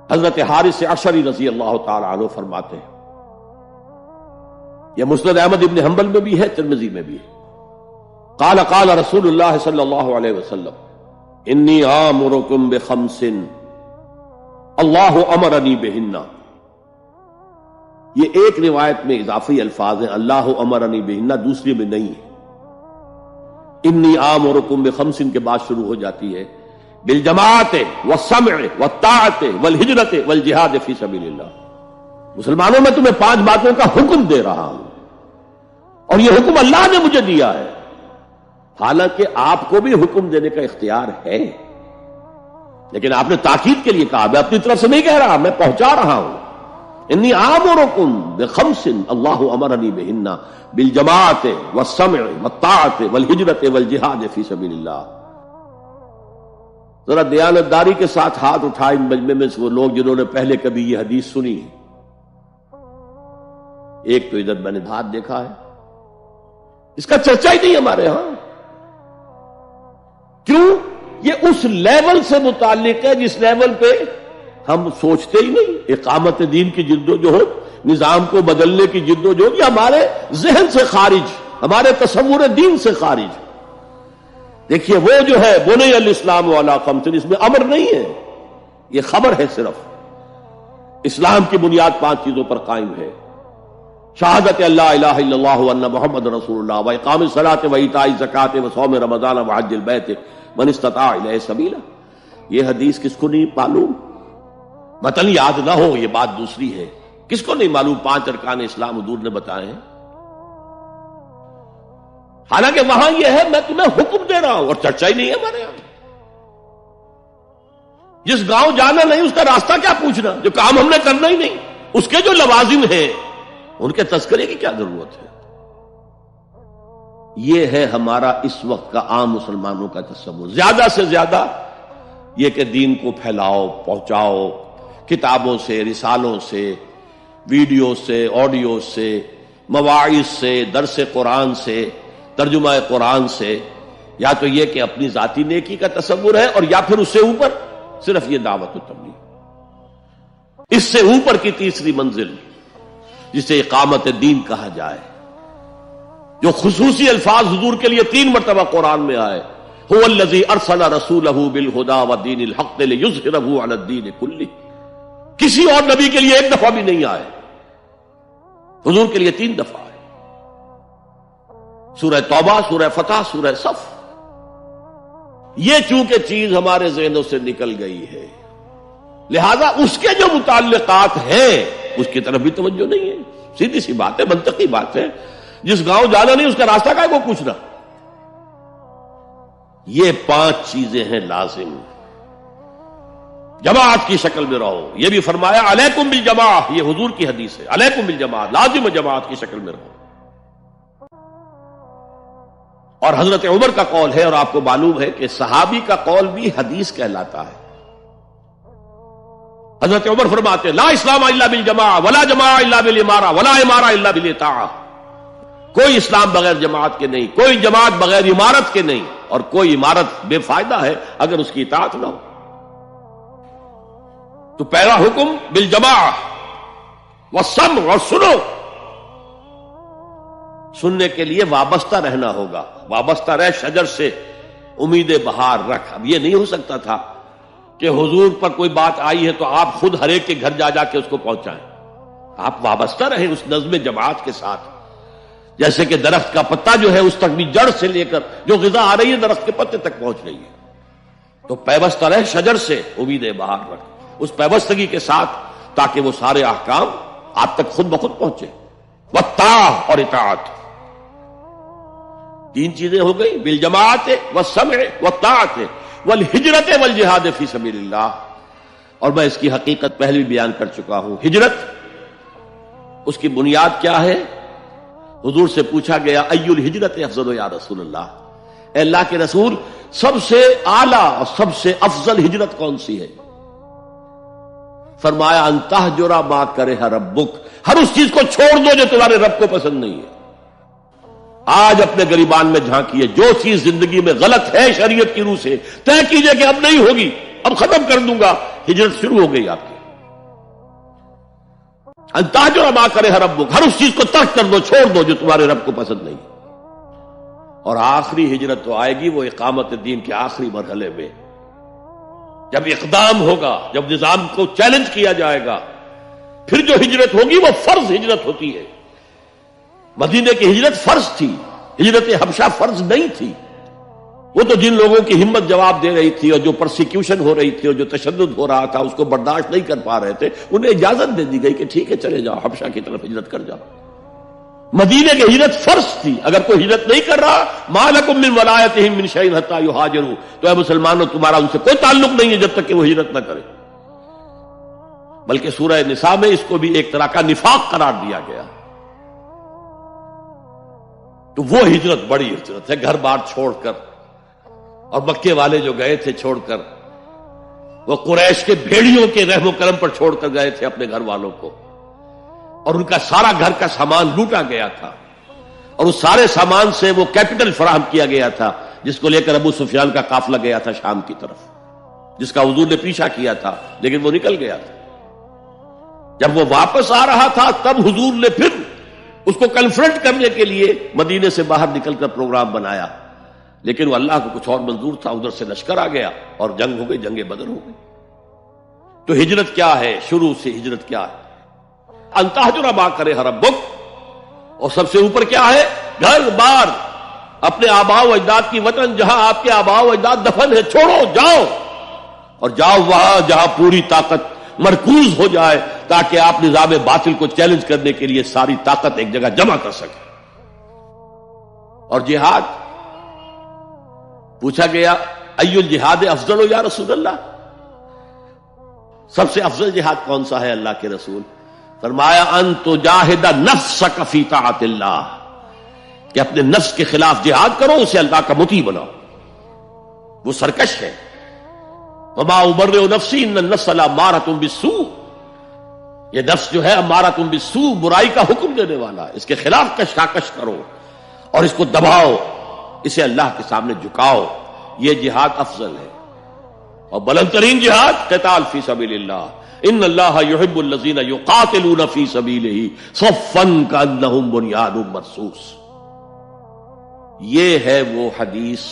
حضرت حارث عشری رضی اللہ تعالی عنہ فرماتے ہیں، یہ مسند احمد ابن حنبل میں بھی ہے، ترمذی میں بھی ہے، قال قال رسول اللہ صلی اللہ علیہ وسلم انی آمرکم بخمس اللہ امرنی بہن۔ یہ ایک روایت میں اضافی الفاظ ہیں، اللہ امرنی بہن، دوسری میں نہیں ہے۔ انی آمرکم بخمس کے بعد شروع ہو جاتی ہے بالجماعت والسمع والطاعت والہجرت والجہاد فی سبیل اللہ۔ مسلمانوں میں تمہیں 5 باتوں کا حکم دے رہا ہوں، اور یہ حکم اللہ نے مجھے دیا ہے، حالانکہ آپ کو بھی حکم دینے کا اختیار ہے، لیکن آپ نے تاکید کے لیے کہا، میں اپنی طرف سے نہیں کہہ رہا، میں پہنچا رہا ہوں۔ انی آمرکم بخمس اللہ امرنی بہن بالجماعت والسمع والطاعت والہجرت والجہاد فی سبیل اللہ۔ ذرا دیانتداری کے ساتھ ہاتھ اٹھائے ان مجمع میں سے وہ لوگ جنہوں نے پہلے کبھی یہ حدیث سنی ہے۔ ایک تو ادھر میں نے ہاتھ دیکھا ہے، اس کا چرچا ہی نہیں ہمارے ہاں۔ کیوں؟ یہ اس لیول سے متعلق ہے جس لیول پہ ہم سوچتے ہی نہیں۔ اقامت دین کی جدوجہد، نظام کو بدلنے کی جدوجہد، یہ ہمارے ذہن سے خارج، ہمارے تصور دین سے خارج۔ دیکھیے وہ جو ہے بنی الاسلام علی خمس، اس میں امر نہیں ہے، یہ خبر ہے صرف۔ اسلام کی بنیاد 5 چیزوں پر قائم ہے، شہادت اللہ الہ الا اللہ وان محمد رسول اللہ، واقام الصلاۃ وایتاء الزکوٰۃ وصوم رمضان وحج البیت من استطاع الیہ سبیلا۔ یہ حدیث کس کو نہیں معلوم؟ متن یاد نہ ہو یہ بات دوسری ہے، کس کو نہیں معلوم 5 ارکان اسلام حضور نے بتائے ہیں؟ حالانکہ وہاں یہ ہے میں تمہیں حکم دے رہا ہوں، اور چرچا ہی نہیں ہے ہمارے یہاں۔ جس گاؤں جانا نہیں اس کا راستہ کیا پوچھنا، جو کام ہم نے کرنا ہی نہیں، اس کے جو لوازم ہیں ان کے تذکرے کی کیا ضرورت ہے؟ یہ ہے ہمارا اس وقت کا عام مسلمانوں کا تصور۔ زیادہ سے زیادہ یہ کہ دین کو پھیلاؤ، پہنچاؤ، کتابوں سے، رسالوں سے، ویڈیو سے، آڈیو سے، مواعظ سے، درس قرآن سے، ترجمہ قرآن سے، یا تو یہ کہ اپنی ذاتی نیکی کا تصور ہے، اور یا پھر اس سے اوپر صرف یہ دعوت و تبلیغ۔ اس سے اوپر کی تیسری منزل جسے اقامت دین کہا جائے، جو خصوصی الفاظ حضور کے لیے 3 مرتبہ قرآن میں آئے، هو الذی ارسل رسولہ بالہدی ودین الحق لیظہرہ علی الدین کلہ۔ کسی اور نبی کے لیے 1 دفعہ بھی نہیں آئے، حضور کے لیے 3 دفعہ آئے، سورہ توبہ، سورہ فتح، سورہ صف۔ یہ چونکہ چیز ہمارے ذہنوں سے نکل گئی ہے، لہذا اس کے جو متعلقات ہیں اس کی طرف بھی توجہ نہیں ہے۔ سیدھی سی بات ہے، منطقی بات ہے، جس گاؤں جانا نہیں اس کا راستہ کا ہے کو پوچھنا۔ یہ 5 چیزیں ہیں لازم۔ جماعت کی شکل میں رہو، یہ بھی فرمایا علیکم بالجماع، یہ حضور کی حدیث ہے، علیکم بالجماع، لازم جماعت کی شکل میں رہو۔ اور حضرت عمر کا قول ہے، اور آپ کو معلوم ہے کہ صحابی کا قول بھی حدیث کہلاتا ہے۔ حضرت عمر فرماتے ہیں لا اسلام الا بالجماع ولا جماع الا بالامارہ ولا امارہ الا بالاطاعہ۔ کوئی اسلام بغیر جماعت کے نہیں، کوئی جماعت بغیر عمارت کے نہیں، اور کوئی عمارت بے فائدہ ہے اگر اس کی اطاعت نہ ہو۔ تو پہلا حکم بالجماع والسمع، اور سنو، سننے کے لیے وابستہ رہنا ہوگا، وابستہ رہ شجر سے امید بہار رکھ۔ اب یہ نہیں ہو سکتا تھا کہ حضور پر کوئی بات آئی ہے تو آپ خود ہر ایک کے گھر جا جا کے اس کو پہنچائیں، آپ وابستہ رہیں اس نظم جماعت کے ساتھ۔ جیسے کہ درخت کا پتا جو ہے اس تک بھی جڑ سے لے کر جو غذا آ رہی ہے درخت کے پتے تک پہنچ رہی ہے، تو پیوستہ رہ شجر سے امید بہار رکھ، اس پیوستگی کے ساتھ، تاکہ وہ سارے احکام آپ تک خود بخود پہنچے۔ والطاعہ، اور اطاعت۔ 3 چیزیں ہو گئی، بالجماعت والسمع والطاعت والہجرت والجہاد فی سبیل اللہ۔ اور میں اس کی حقیقت پہلے بھی بیان کر چکا ہوں۔ ہجرت، اس کی بنیاد کیا ہے؟ حضور سے پوچھا گیا ای الہجرت افضل یا رسول اللہ، اے اللہ کے رسول سب سے اعلیٰ اور سب سے افضل ہجرت کون سی ہے؟ فرمایا ان تہجر ما کرہ ربک، ہر اس چیز کو چھوڑ دو جو تمہارے رب کو پسند نہیں ہے۔ آج اپنے گریبان میں جھانکیے، جو چیز زندگی میں غلط ہے شریعت کی روح سے طے کیجئے کہ اب نہیں ہوگی، اب ختم کر دوں گا، ہجرت شروع ہو گئی آپ کی۔ ان تہجر ما کرہ ربک، ہر اس چیز کو ترک کر دو، چھوڑ دو جو تمہارے رب کو پسند نہیں۔ اور آخری ہجرت تو آئے گی وہ اقامت دین کے آخری مرحلے میں، جب اقدام ہوگا، جب نظام کو چیلنج کیا جائے گا، پھر جو ہجرت ہوگی وہ فرض ہجرت ہوتی ہے۔ مدینے کی ہجرت فرض تھی، ہجرت حبشہ فرض نہیں تھی۔ وہ تو جن لوگوں کی ہمت جواب دے رہی تھی اور جو پرسیکیوشن ہو رہی تھی اور جو تشدد ہو رہا تھا اس کو برداشت نہیں کر پا رہے تھے، انہیں اجازت دے دی گئی کہ ٹھیک ہے چلے جاؤ، حبشہ کی طرف ہجرت کر جاؤ۔ مدینے کی ہجرت فرض تھی، اگر کوئی ہجرت نہیں کر رہا، ما لکم من ولایتہم من شیء حتی یہاجروا، تو اے مسلمانوں تمہارا ان سے کوئی تعلق نہیں ہے جب تک کہ وہ ہجرت نہ کرے۔ بلکہ سورہ نساء میں اس کو بھی ایک طرح کا نفاق قرار دیا گیا۔ تو وہ ہجرت بڑی ہجرت ہے، گھر بار چھوڑ کر، اور مکے والے جو گئے تھے چھوڑ کر، وہ قریش کے بھیڑیوں کے رحم و کرم پر چھوڑ کر گئے تھے اپنے گھر والوں کو، اور ان کا سارا گھر کا سامان لوٹا گیا تھا، اور اس سارے سامان سے وہ کیپٹل فراہم کیا گیا تھا جس کو لے کر ابو سفیان کا قافلہ گیا تھا شام کی طرف، جس کا حضور نے پیچھا کیا تھا لیکن وہ نکل گیا تھا۔ جب وہ واپس آ رہا تھا تب حضور نے پھر اس کو کنفرنٹ کرنے کے لیے مدینے سے باہر نکل کر پروگرام بنایا، لیکن وہ اللہ کو کچھ اور منظور تھا، ادھر سے لشکر آ گیا اور جنگ ہو گئی، جنگ بدر ہو گئی۔ تو ہجرت کیا ہے؟ شروع سے ہجرت کیا ہے؟ ان تہجر ما کرہ ربک، اور سب سے اوپر کیا ہے؟ گھر بار، اپنے آباء و اجداد کی وطن، جہاں آپ کے آباء و اجداد دفن ہے، چھوڑو، جاؤ، اور جاؤ وہاں جہاں پوری طاقت مرکوز ہو جائے تاکہ آپ نظام باطل کو چیلنج کرنے کے لیے ساری طاقت ایک جگہ جمع کر سکیں۔ اور جہاد پوچھا گیا ای الجہاد افضل یا رسول اللہ، سب سے افضل جہاد کون سا ہے اللہ کے رسول؟ فرمایا ان تجاہد نفسک فی طاعت اللہ، کہ اپنے نفس کے خلاف جہاد کرو، اسے اللہ کا مطیع بناؤ۔ وہ سرکش ہے، وما ابرئ نفسی ان النفس لامارۃ بالسوء، یہ نفس جو ہے امارۃ بالسوء، برائی کا حکم دینے والا ہے، اس کے خلاف کشاکش کرو اور اس کو دباؤ، اسے اللہ کے سامنے جھکاؤ، یہ جہاد افضل ہے۔ اور بلند ترین جہاد قتال فی سبیل اللہ، ان اللہ یحب الذین یقاتلون فی سبیلہ صفا کانہم بنیان مرصوص۔ یہ ہے وہ حدیث